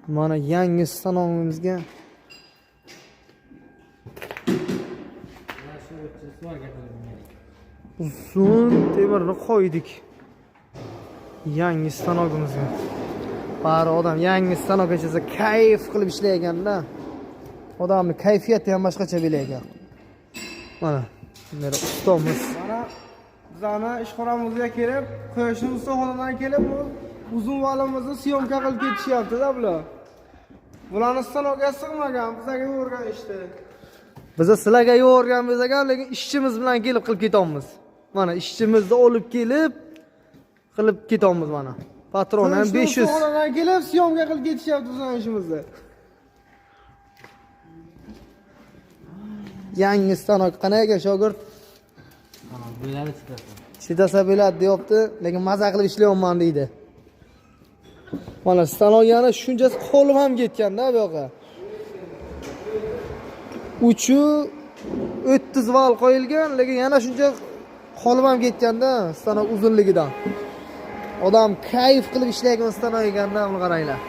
Mana yangi stanogimizga uzun temirni qo'ydik. Yangi stanogimizga. Bari odam yangi stanok ichida kayf qilib ishlayotganda, odamning kayfiyati ham boshqacha bo'laydi. Mana bunday ustomuz. Mana bizani ishxonamizga kelib, qo'shni ustaxonadan kelib, uzun valimizni syomka qilib ketishyapti-da bular. Bularni stanokga sig'magan, bizga o'rganishdi. Biz sizlarga yo'rganmiz ekan, lekin ishchimiz bilan kelib qilib ketamiz. Mana ishchimizni olib kelib qilib ketamiz mana. Patron ham 500. Ustaxonadan kelib syomka qilib ketishyapti bizning ishimizni. Yangi stanok qanaqa shogird? Bo'ladi chidasa. Chidasa bo'ladi deyapti, lekin maza qilib ishlayapman deydi. Mana stanok yana shunchasi qo'lim ham ketganda bu yoqqa. Uchi 30 val qo'yilgan, lekin yana shuncha qo'lim ham ketganda stanok uzunligidan. Odam kayf qilib ishlayotgan stanok ekanda, buni qaranglar.